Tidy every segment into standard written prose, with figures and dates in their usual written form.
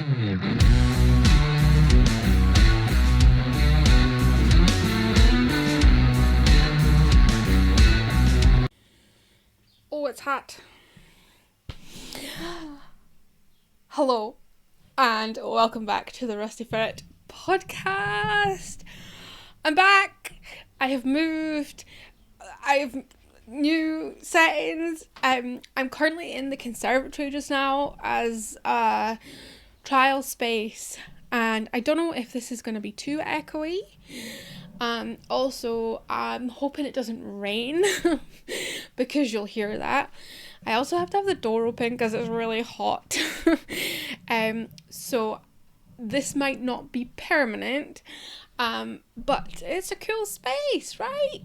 Oh, it's hot. Hello, and welcome back to the Rusty Ferret podcast. I'm back. I have moved. I have new settings. I'm currently in the conservatory just now as a trial space, and I don't know if this is going to be too echoey. Also, I'm hoping it doesn't rain because you'll hear that. I also have to have the door open because it's really hot. So this might not be permanent, but it's a cool space, right?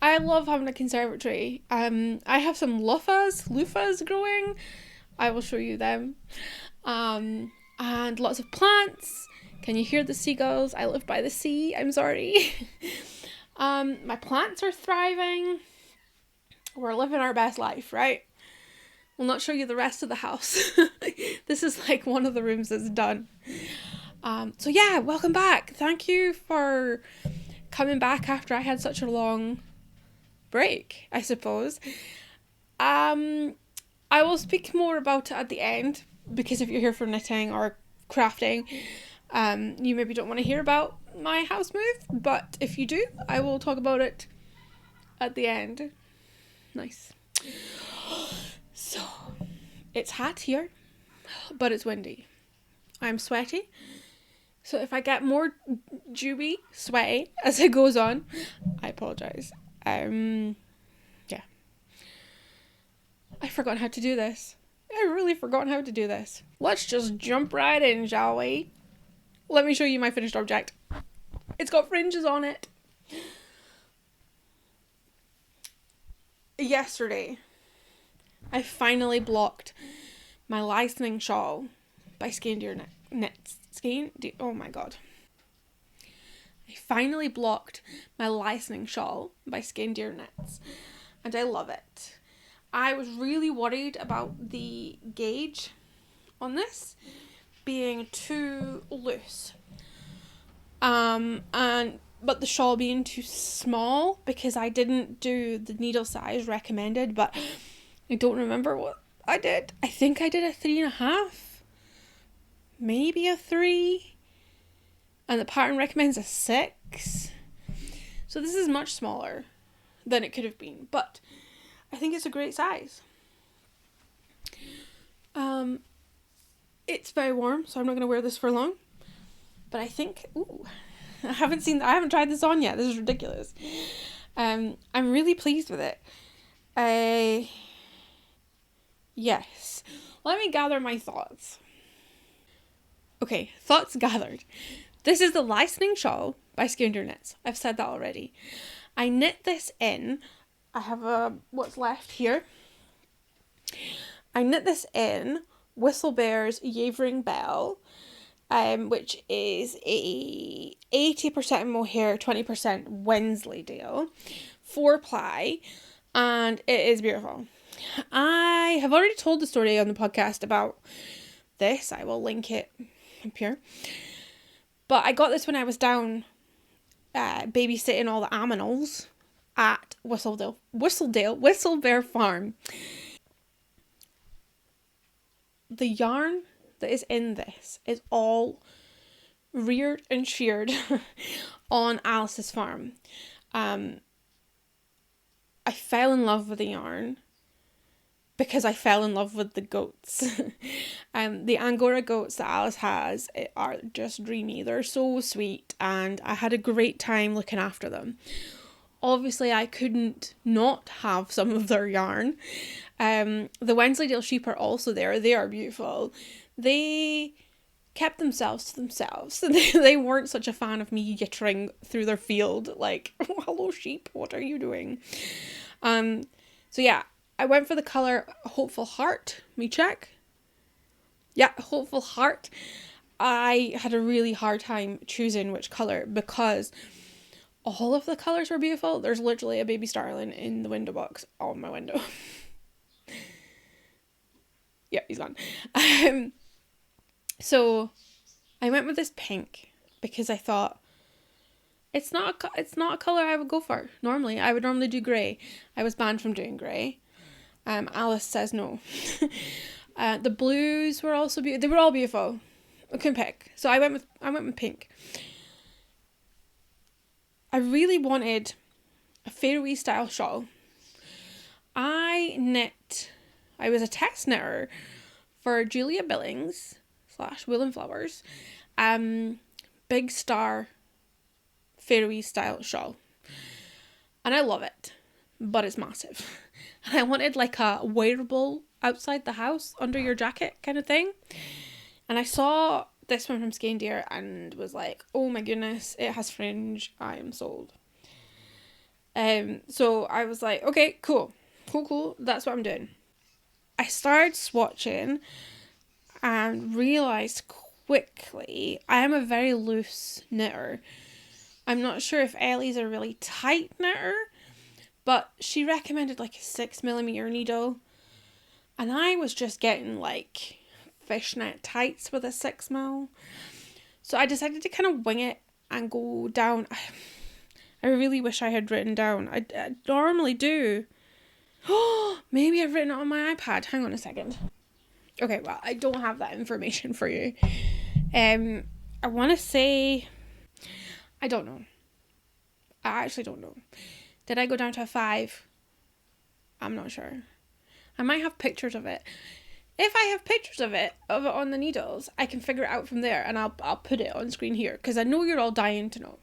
I love having a conservatory. I have some loofahs growing. I will show you them. And lots of plants. Can you hear the seagulls? I live by the sea. I'm sorry. My plants are thriving. We're living our best life, right? We'll not show you the rest of the house. This is like one of the rooms that's done. So yeah, welcome back. Thank you for coming back after I had such a long break, I suppose. I will speak more about it at the end, because if you're here for knitting or crafting, you maybe don't want to hear about my house move, but if you do, I will talk about it at the end. Nice. So, it's hot here, but it's windy. I'm sweaty, so if I get more dewy, sweaty as it goes on, I apologise. Yeah. I've forgotten how to do this. I really forgotten how to do this. Let's just jump right in, shall we? Let me show you my finished object. It's got fringes on it. Yesterday, I finally blocked my Lysning shawl by Skeindeer knits. Oh my god. I finally blocked my Lysning shawl by Skeindeer knits, and I love it. I was really worried about the gauge on this being too loose, but the shawl being too small, because I didn't do the needle size recommended, but I don't remember what I did. I think I did a 3.5, maybe a 3, and the pattern recommends a 6. So this is much smaller than it could have been, but I think it's a great size. It's very warm, so I'm not going to wear this for long. But I think, I haven't tried this on yet. This is ridiculous. I'm really pleased with it. Yes. Let me gather my thoughts. Okay, thoughts gathered. This is the Lysning shawl by Skeindeer knits. I've said that already. I knit this in. I have what's left here. I knit this in Whiistlebare's Yeavering bell, which is a 80% mohair, 20% Wensleydale, 4-ply, and it is beautiful. I have already told the story on the podcast about this. I will link it up here. But I got this when I was down babysitting all the aminals at Whiistlebare Farm. The yarn that is in this is all reared and sheared on Alice's farm. I fell in love with the yarn because I fell in love with the goats. The Angora goats that Alice has are just dreamy. They're so sweet, and I had a great time looking after them. Obviously, I couldn't not have some of their yarn. The Wensleydale sheep are also there. They are beautiful. They kept themselves to themselves. They weren't such a fan of me yittering through their field like, oh, hello sheep, what are you doing? So yeah, I went for the colour Hopeful Heart. Me check. Yeah, Hopeful Heart. I had a really hard time choosing which colour because all of the colours were beautiful. There's literally a baby starling in the window box on my window. Yeah, he's gone. So I went with this pink because I thought it's not a colour I would go for. Normally, I would normally do grey. I was banned from doing grey. Alice says no. The blues were also beautiful. They were all beautiful. I couldn't pick. So I went with pink. I really wanted a Faroese style shawl. I was a test knitter for Julia Billings / Will and Flowers, Big Star Faroese style shawl. And I love it, but it's massive. And I wanted like a wearable outside the house under your jacket kind of thing. And I saw this one from Skeindeer and was like, oh my goodness, it has fringe. I am sold. So I was like, okay, cool. That's what I'm doing. I started swatching and realised quickly I am a very loose knitter. I'm not sure if Ellie's a really tight knitter, but she recommended like a 6mm needle. And I was just getting like fishnet tights with a 6mm. So I decided to kind of wing it and go down. I really wish I had written down. I normally do. Oh, maybe I've written it on my iPad. Hang on a second. Okay, well, I don't have that information for you. I want to say, I don't know. I actually don't know. Did I go down to a 5? I'm not sure. I might have pictures of it. If I have pictures of it on the needles, I can figure it out from there, and I'll put it on screen here because I know you're all dying to know.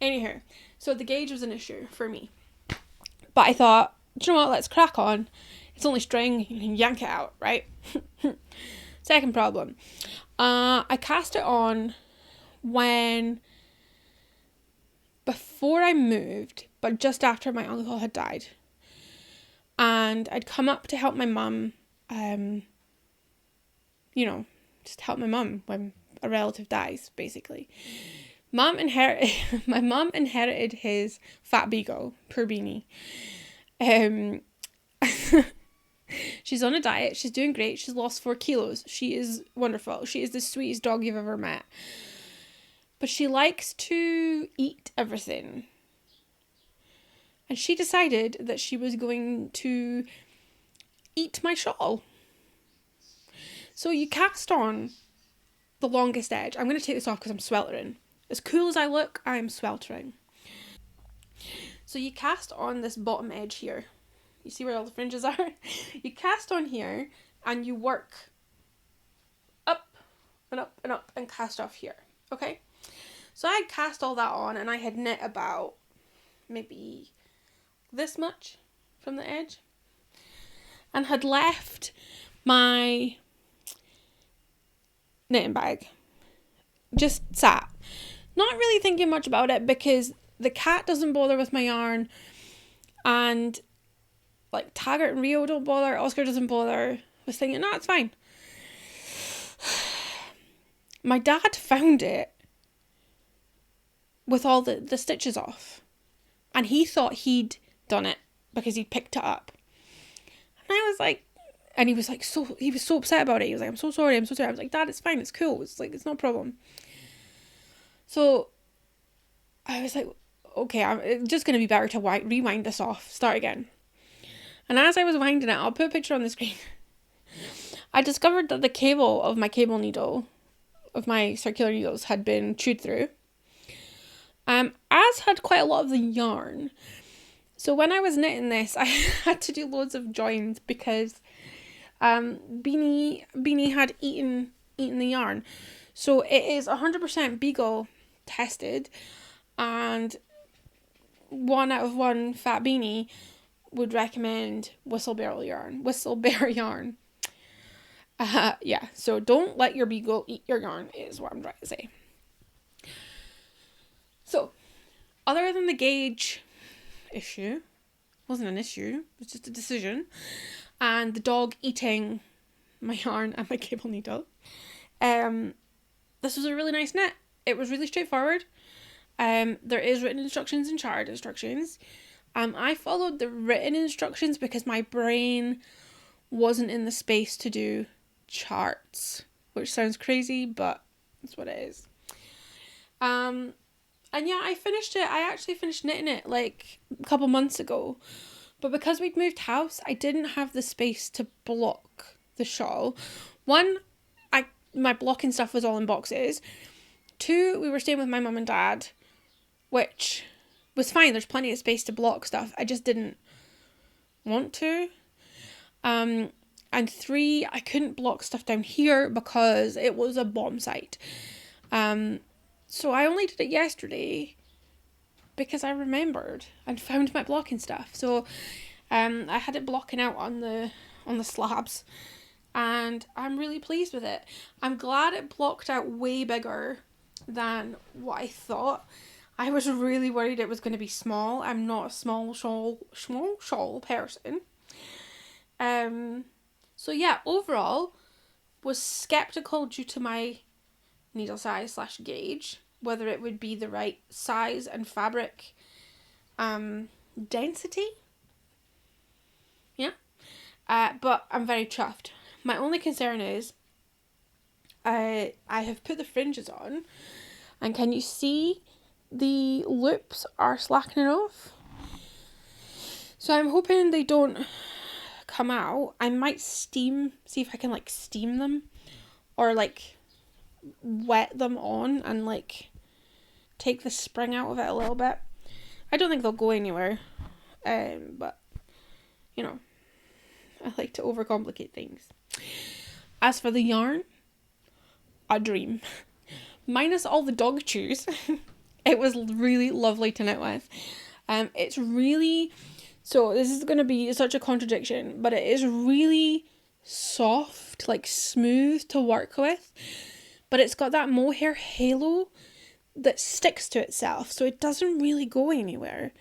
Anyhow, so the gauge was an issue for me, but I thought, do you know what? Let's crack on. It's only string. You can yank it out, right? Second problem. I cast it on before I moved, but just after my uncle had died. And I'd come up to help my mum, just help my mum when a relative dies, basically. My mum inherited his fat beagle, poor Beanie. She's on a diet. She's doing great. She's lost 4 kilos. She is wonderful. She is the sweetest dog you've ever met. But she likes to eat everything. And she decided that she was going to eat my shawl. So you cast on the longest edge. I'm going to take this off because I'm sweltering. As cool as I look, I am sweltering. So you cast on this bottom edge here. You see where all the fringes are? You cast on here and you work up and up and up and cast off here. Okay? So I had cast all that on and I had knit about maybe this much from the edge. And had left my knitting bag. Just sat. Not really thinking much about it because the cat doesn't bother with my yarn and like Taggart and Rio don't bother, Oscar doesn't bother. I was thinking, no, it's fine. My dad found it with all the stitches off and he thought he'd done it because he'd picked it up. And I was like, and he was so upset about it. He was like, I'm so sorry. I was like, Dad, it's fine, it's cool. It's like, it's no problem. So I was like, okay, it's just going to be better to rewind this off, start again. And as I was winding it, I'll put a picture on the screen. I discovered that the cable of my cable needle, of my circular needles, had been chewed through. As had quite a lot of the yarn. So when I was knitting this, I had to do loads of joins because Beanie had eaten the yarn. So it is 100% Beagle tested, and 1 out of 1 Fat Beanie would recommend Whiistlebare yarn. Yeah, so don't let your Beagle eat your yarn is what I'm trying to say. So, other than the gauge issue, wasn't an issue, it was just a decision, and the dog eating my yarn and my cable needle, this was a really nice knit. It was really straightforward. There is written instructions and chart instructions. I followed the written instructions because my brain wasn't in the space to do charts. which sounds crazy, but that's what it is. And yeah, I finished it. I actually finished knitting it like a couple months ago. But because we'd moved house, I didn't have the space to block the shawl. One, my blocking stuff was all in boxes. Two, we were staying with my mum and dad, which was fine. There's plenty of space to block stuff. I just didn't want to. And three, I couldn't block stuff down here because it was a bomb site. So I only did it yesterday because I remembered and found my blocking stuff. So I had it blocking out on the slabs, and I'm really pleased with it. I'm glad it blocked out way bigger than what I thought. I was really worried it was going to be small. I'm not a small shawl person. So yeah, overall, was skeptical due to my needle size / gauge, whether it would be the right size and fabric density. Yeah. But I'm very chuffed. My only concern is I have put the fringes on, and can you see the loops are slackening off? So I'm hoping they don't come out. I might see if I can like steam them or like wet them on and like take the spring out of it a little bit. I don't think they'll go anywhere, but you know, I like to overcomplicate things. As for the yarn, a dream. Minus all the dog chews, it was really lovely to knit with. It's really, so this is going to be such a contradiction, but it is really soft, like smooth to work with, but it's got that mohair halo that sticks to itself, so it doesn't really go anywhere.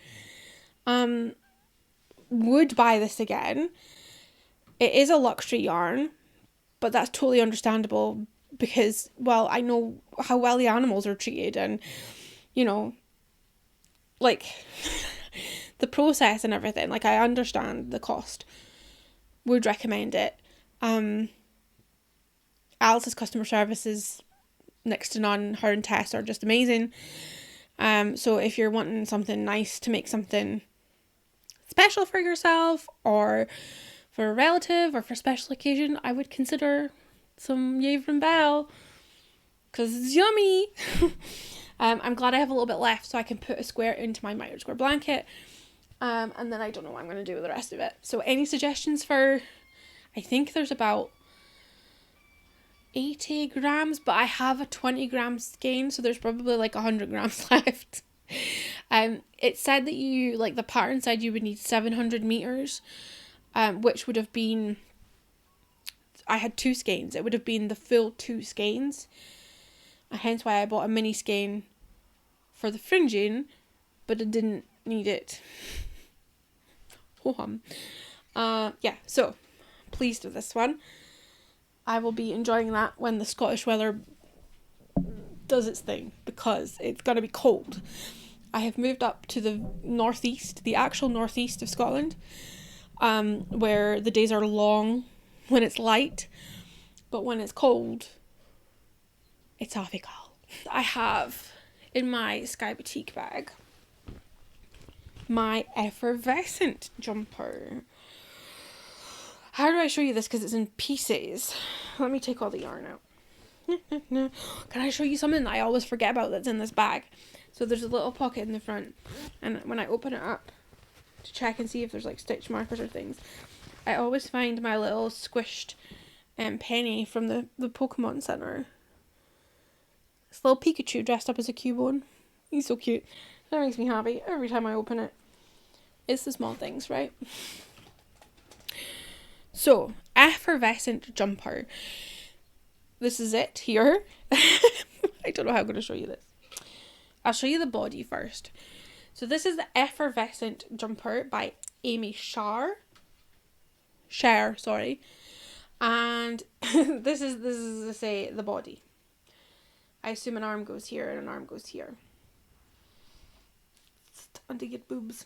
Would buy this again. It is a luxury yarn, but that's totally understandable because, well, I know how well the animals are treated and, you know, like, the process and everything. Like, I understand the cost. Would recommend it. Alice's customer service is next to none. Her and Tess are just amazing. So if you're wanting something nice to make something special for yourself or for a relative or for a special occasion, I would consider some Yeavering Bell because it's yummy. I'm glad I have a little bit left so I can put a square into my miter square blanket, and then I don't know what I'm going to do with the rest of it. So any suggestions for, I think there's about 80 grams, but I have a 20 gram skein, so there's probably like 100 grams left. It said that you, like the pattern said you would need 700 meters, which would have been, I had 2 skeins, it would have been the full 2 skeins, hence why I bought a mini skein for the fringing, but I didn't need it. Yeah, so pleased with this one. I will be enjoying that when the Scottish weather does its thing, because it's going to be cold. I have moved up to the northeast, the actual northeast of Scotland, where the days are long when it's light, but when it's cold, it's awfully cold. I have in my Sky Boutique bag my Effervescent jumper. How do I show you this? Because it's in pieces. Let me take all the yarn out. Can I show you something that I always forget about that's in this bag? So there's a little pocket in the front, and when I open it up to check and see if there's like stitch markers or things, I always find my little squished penny from the Pokemon Center. This little Pikachu dressed up as a Cubone. He's so cute. That makes me happy every time I open it. It's the small things, right? So, Effervescent jumper. This is it here. I don't know how I'm going to show you this. I'll show you the body first. So this is the Effervescent jumper by Aimee Sher, sorry. And this is to say the body. I assume an arm goes here and an arm goes here. Starting to get boobs.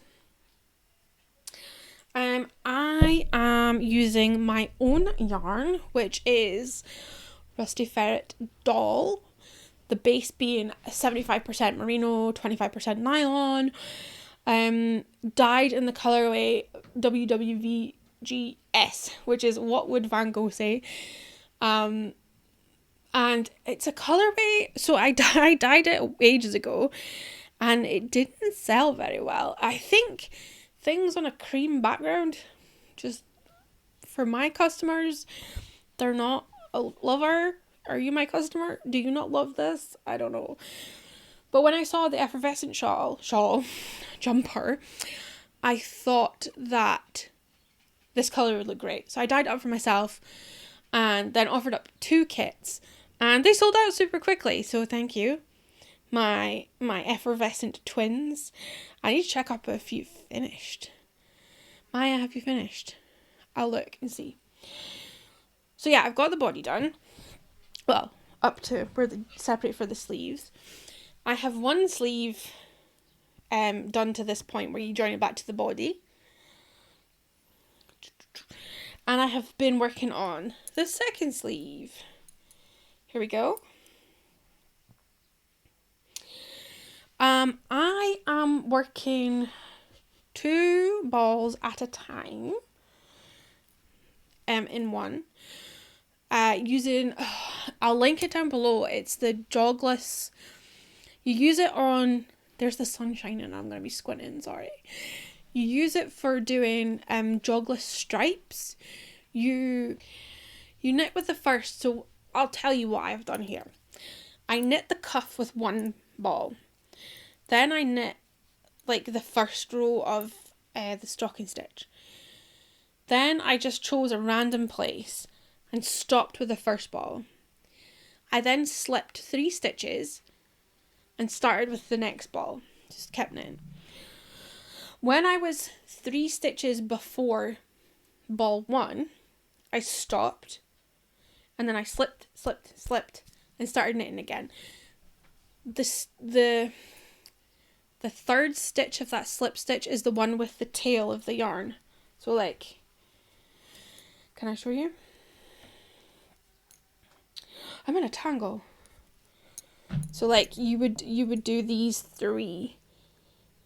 I am using my own yarn, which is Rusty Ferret doll. The base being 75% merino, 25% nylon. Dyed in the colorway WWVGS, which is what would Van Gogh say. And it's a colorway, so I dyed it ages ago, and it didn't sell very well. I think things on a cream background, just for my customers, they're not a lover. Are you my customer? Do you not love this? I don't know. But when I saw the Effervescent shawl jumper, I thought that this colour would look great. So I dyed it up for myself and then offered up 2 kits. And they sold out super quickly, so thank you. My Effervescent twins. I need to check up if you've finished. Maya, have you finished? I'll look and see. So yeah, I've got the body done. Well, up to where they separate for the sleeves. I have one sleeve done to this point where you join it back to the body. And I have been working on the second sleeve. Here we go. I am working 2 balls at a time in one. Using, I'll link it down below. It's the jogless. You use it on, there's the sun shining, I'm going to be squinting, sorry. You use it for doing jogless stripes. You knit with the first, so I'll tell you what I've done here. I knit the cuff with 1 ball. Then I knit like the first row of the stocking stitch. Then I just chose a random place and stopped with the first ball. I then slipped 3 stitches and started with the next ball. Just kept knitting. When I was 3 stitches before ball 1, I stopped and then I slipped and started knitting again. The third stitch of that slip stitch is the one with the tail of the yarn. So like, can I show you? I'm in a tangle. So like you would do these 3.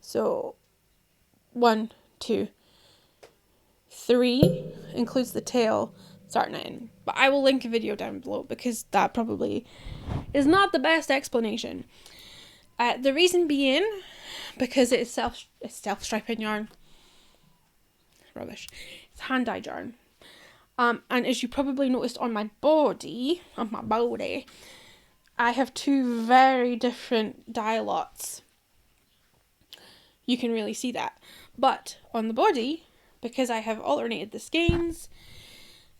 So 1, 2, 3 includes the tail, start knitting. But I will link a video down below because that probably is not the best explanation. The reason being because it's self-striping yarn. Rubbish. It's hand-dyed yarn. And as you probably noticed on my body, I have 2 very different dye lots. You can really see that. But on the body, because I have alternated the skeins,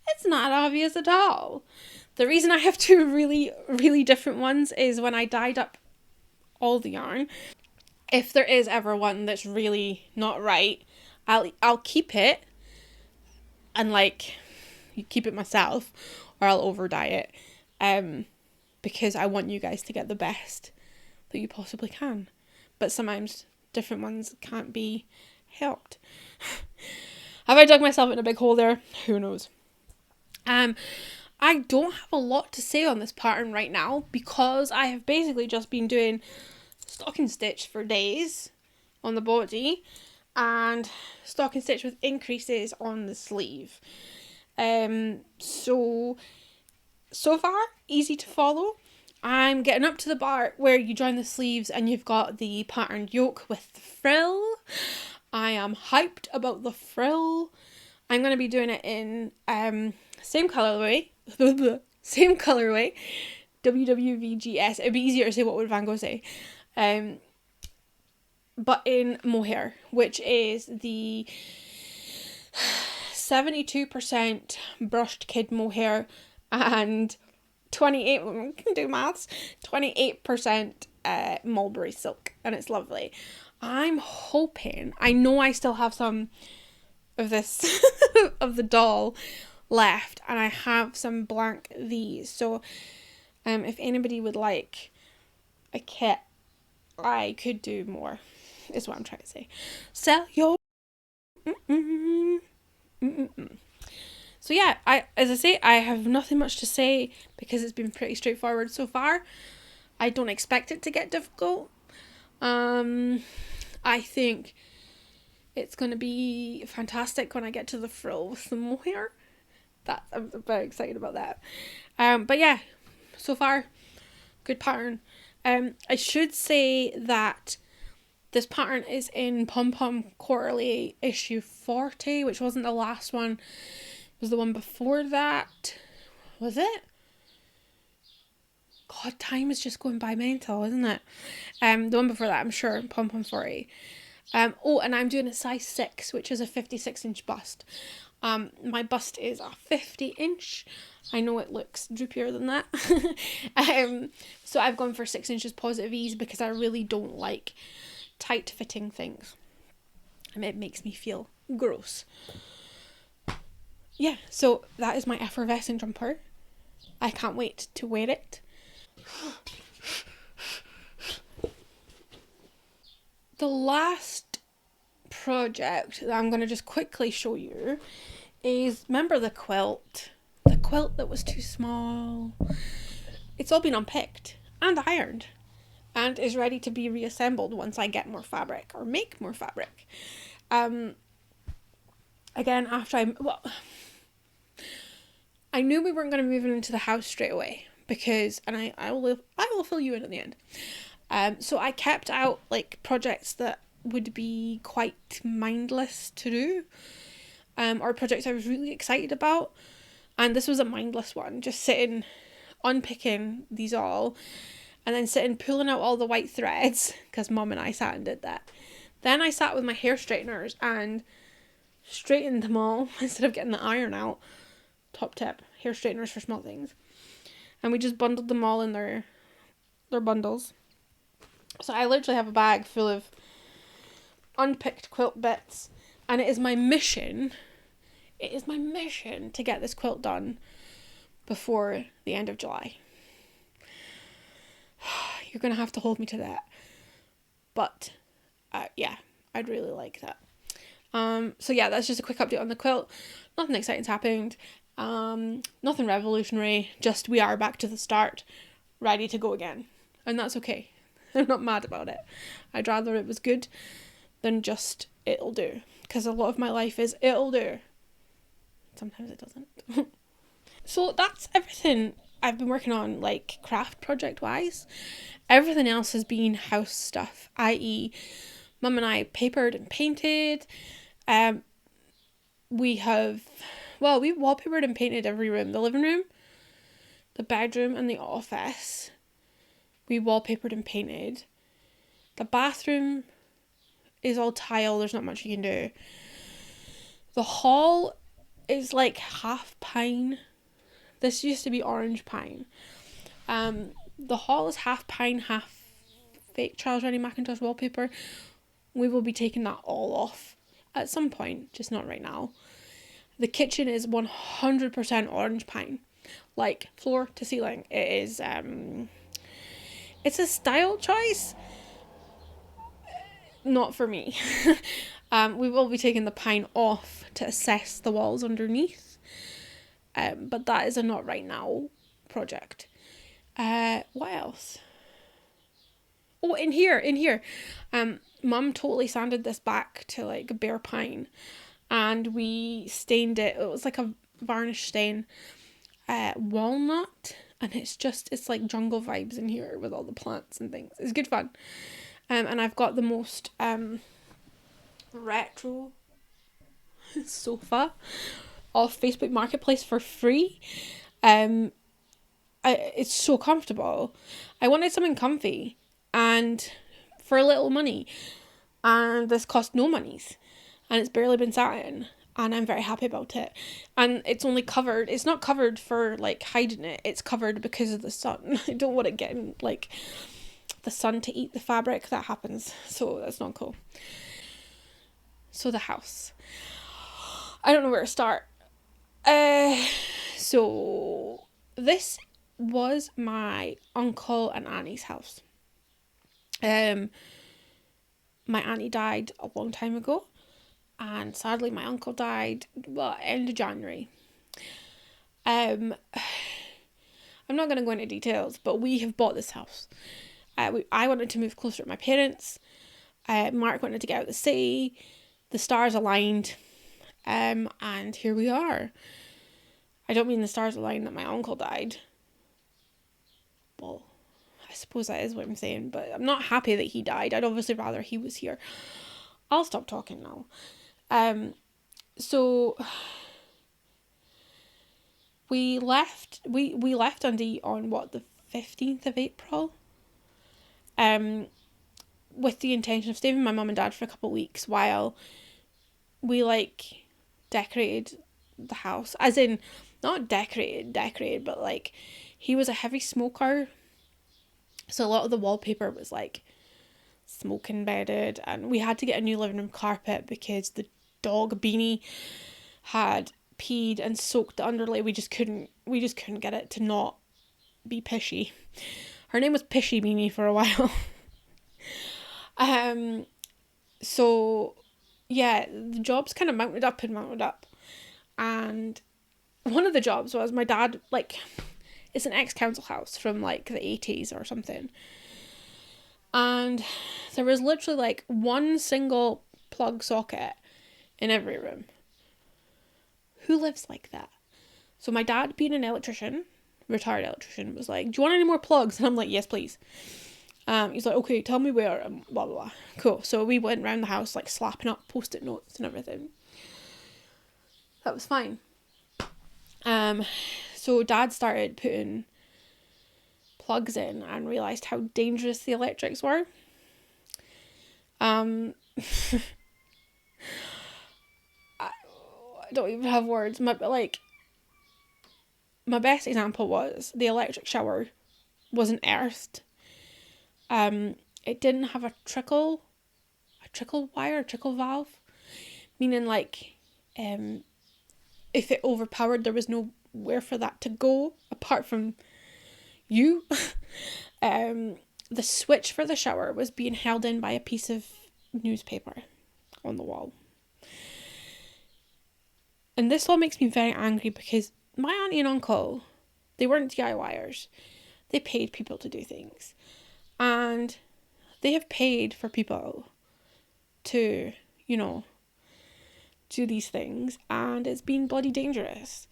it's not obvious at all. The reason I have 2 really, really different ones is when I dyed up all the yarn, if there is ever one that's really not right, I'll keep it and like keep it myself, or I'll over dye it, because I want you guys to get the best that you possibly can. But sometimes different ones can't be helped. Have I dug myself in a big hole there? Who knows? I don't have a lot to say on this pattern right now because I have basically just been doing stocking stitch for days on the body and stocking stitch with increases on the sleeve. So far, easy to follow. I'm getting up to the part where you join the sleeves and you've got the patterned yoke with the frill. I am hyped about the frill. I'm going to be doing it in same colorway, WWVGS. It'd be easier to say what would Van Gogh say. But in mohair, which is the 72% brushed kid mohair and 28% mulberry silk, and it's lovely. I'm hoping, I know I still have some of this of the doll left, and I have some blank these, so if anybody would like a kit, I could do more, is what I'm trying to say. Sell your so So yeah, as I say, I have nothing much to say because it's been pretty straightforward so far. I don't expect it to get difficult. I think it's going to be fantastic when I get to the frill with some mohair. I'm very excited about that. But yeah, so far, good pattern. I should say that this pattern is in Pom Pom Quarterly issue 40, which wasn't the last one. It was the one before that. Was it? God, time is just going by mental, isn't it? The one before that, I'm sure, Pom Pom 40. Oh, and I'm doing a size 6, which is a 56-inch bust. My bust is a 50-inch. I know it looks droopier than that. So I've gone for 6 inches positive ease because I really don't like tight fitting things. And it makes me feel gross. Yeah, so that is my Effervescent jumper. I can't wait to wear it. The last project that I'm going to just quickly show you is, remember the quilt? The quilt that was too small. It's all been unpicked and ironed and is ready to be reassembled once I get more fabric or make more fabric. Again, after I knew we weren't going to move into the house straight away because, and I will fill you in at the end. So I kept out like projects that would be quite mindless to do, or projects I was really excited about, and this was a mindless one. Just sitting, unpicking these all, and then sitting pulling out all the white threads because Mum and I sat and did that. Then I sat with my hair straighteners and straightened them all instead of getting the iron out. Top tip: hair straighteners for small things. And we just bundled them all in their bundles. So I literally have a bag full of unpicked quilt bits, and it is my mission to get this quilt done before the end of July. You're going to have to hold me to that. But yeah, I'd really like that. So yeah, that's just a quick update on the quilt. Nothing exciting's happened. Nothing revolutionary. Just we are back to the start, ready to go again. And that's okay. I'm not mad about it. I'd rather it was good than just it'll do. Because a lot of my life is it'll do. Sometimes it doesn't. So that's everything I've been working on, like craft project wise. Everything else has been house stuff, i.e. Mum and I papered and painted. We wallpapered and painted every room. The living room, the bedroom and the office. We wallpapered and painted. The bathroom is all tile. There's not much you can do. The hall is like half pine. This used to be orange pine. The hall is half pine, half fake Charles Rennie Mackintosh wallpaper. We will be taking that all off at some point, just not right now. The kitchen is 100% orange pine, like floor to ceiling. It is it's a style choice, not for me. We will be taking the pine off to assess the walls underneath, but that is a not right now project. What else? Oh, in here, Mum totally sanded this back to like bare pine, and we stained it. It was like a varnish stain, walnut, and it's like jungle vibes in here with all the plants and things. It's good fun. And I've got the most retro sofa off Facebook Marketplace for free. It's so comfortable. I wanted something comfy and for a little money, and this cost no monies, and it's barely been sat in, and I'm very happy about it. And it's not covered for like hiding it, it's covered because of the sun. I don't want it getting like the sun to eat the fabric. That happens, so that's not cool. So the house, I don't know where to start. So this was my uncle and auntie's house. My auntie died a long time ago, and sadly my uncle died end of January. I'm not going to go into details, but we have bought this house. I wanted to move closer to my parents. Mark wanted to get out of the city. The stars aligned. And here we are. I don't mean the stars aligned that my uncle died. Well, I suppose that is what I'm saying, but I'm not happy that he died. I'd obviously rather he was here. I'll stop talking now. So we left Dundee on the 15th of April. With the intention of staying with my mum and dad for a couple of weeks while we decorated the house. As in, not decorated, but he was a heavy smoker. So a lot of the wallpaper was smoke embedded, and we had to get a new living room carpet because the dog Beanie had peed and soaked the underlay. We just couldn't get it to not be pishy. Her name was Pishy Beanie for a while. So yeah, the jobs kind of mounted up. And one of the jobs was my dad, it's an ex-council house from the 80s or something. And there was literally one single plug socket in every room. Who lives like that? So my dad, being an electrician, retired electrician, was like, do you want any more plugs? And I'm like, yes, please. He's like, okay, tell me where, and blah, blah, blah. Cool. So we went around the house, slapping up post-it notes and everything. That was fine. So Dad started putting plugs in and realised how dangerous the electrics were. I don't even have words. My best example was the electric shower wasn't earthed. It didn't have a trickle valve, meaning if it overpowered, there was nowhere for that to go apart from you. The switch for the shower was being held in by a piece of newspaper on the wall. And this all makes me very angry because my auntie and uncle, they weren't DIYers. They paid people to do things. And they have paid for people to, do these things. And it's been bloody dangerous.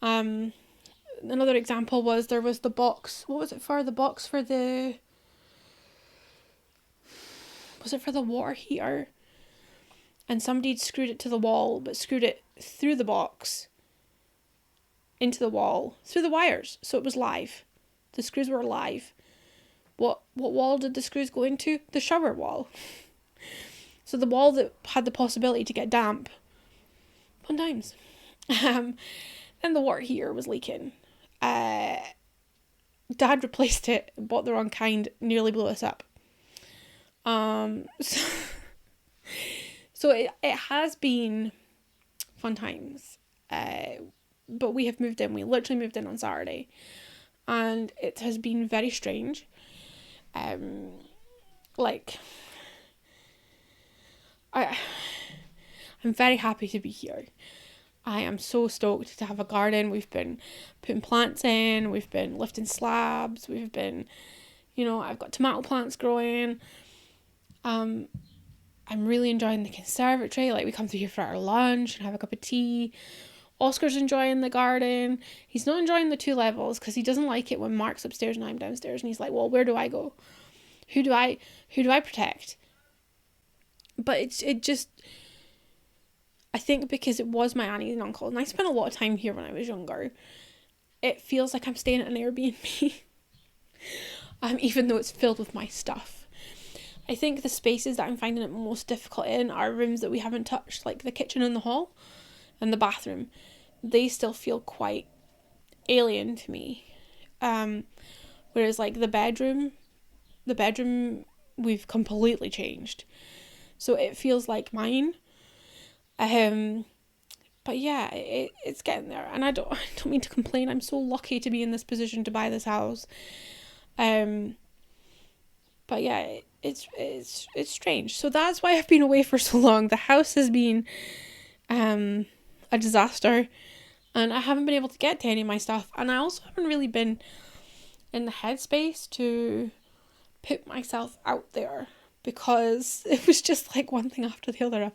Another example was there was the box. What was it for? The box for the... Was it for the water heater? And somebody had screwed it to the wall, but screwed it through the box, into the wall, through the wires. So it was live. The screws were live. What wall did the screws go into? The shower wall. So the wall that had the possibility to get damp. Fun times. Then the water heater was leaking. Dad replaced it, bought the wrong kind, nearly blew us up. So it has been fun times. But we have moved in. We literally moved in on Saturday. And it has been very strange. I'm very happy to be here. I am so stoked to have a garden. We've been putting plants in. We've been lifting slabs. We've been, I've got tomato plants growing. I'm really enjoying the conservatory. We come through here for our lunch and have a cup of tea. Oscar's enjoying the garden. He's not enjoying the 2 levels because he doesn't like it when Mark's upstairs and I'm downstairs. And he's like, well, where do I go? Who do I protect? But it just... I think because it was my auntie and uncle, and I spent a lot of time here when I was younger, it feels like I'm staying at an Airbnb. Even though it's filled with my stuff. I think the spaces that I'm finding it most difficult in are rooms that we haven't touched, like the kitchen and the hall and the bathroom. They still feel quite alien to me. Whereas the bedroom we've completely changed. So it feels like mine. But yeah, it's getting there, and I don't mean to complain. I'm so lucky to be in this position to buy this house. But yeah, it's strange. So that's why I've been away for so long. The house has been a disaster. And I haven't been able to get to any of my stuff. And I also haven't really been in the headspace to put myself out there, because it was just like one thing after the other.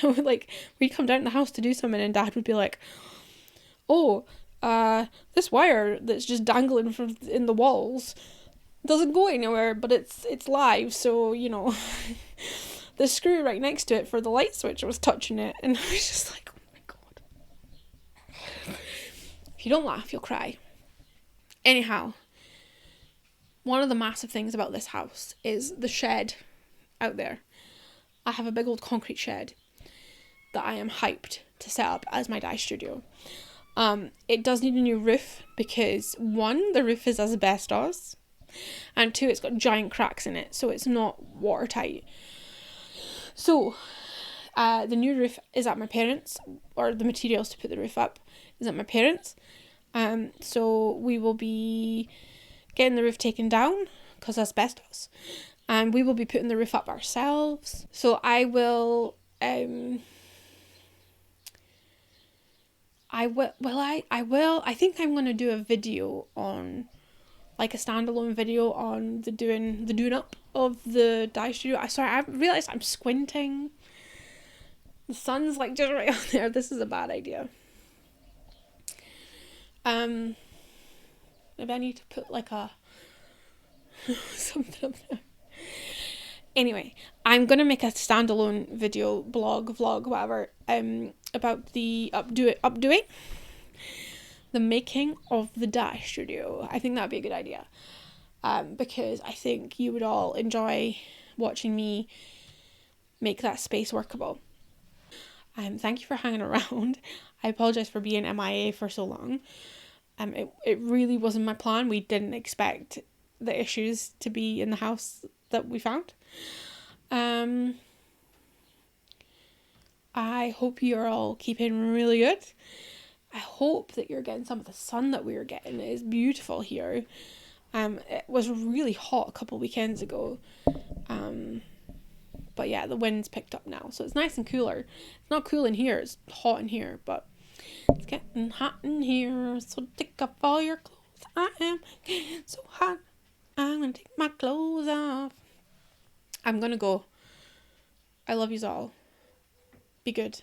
Like, we'd come down to the house to do something and Dad would be like, oh, this wire that's just dangling from in the walls doesn't go anywhere, but it's live, so, you know, the screw right next to it for the light switch was touching it, and I was just like, oh my god. If you don't laugh, you'll cry. Anyhow, one of the massive things about this house is the shed out there. I have a big old concrete shed that I am hyped to set up as my dye studio. It does need a new roof because, one, the roof is asbestos, and two, it's got giant cracks in it, so it's not watertight. So, the new roof is at my parents', or the materials to put the roof up is at my parents'. So we will be getting the roof taken down because asbestos, and we will be putting the roof up ourselves. So I think I'm going to do a video on, like a standalone video on the doing up of the dye studio. I realised I'm squinting. The sun's like just right on there. This is a bad idea. Maybe I need to put like a something up there. Anyway, I'm gonna make a standalone video, vlog, whatever, about the updoing, the making of the dye studio. I think that'd be a good idea, because I think you would all enjoy watching me make that space workable. Thank you for hanging around. I apologise for being MIA for so long. It really wasn't my plan. We didn't expect the issues to be in the house that we found. I hope you're all keeping really good. I hope that you're getting some of the sun that we were getting. It is beautiful here. It was really hot a couple weekends ago. But yeah, the wind's picked up now, so it's nice and cooler. It's not cool in here, it's hot in here, but it's getting hot in here, so take off all your clothes. I am getting so hot, I'm gonna take my clothes off. I'm gonna go. I love yous all. Be good.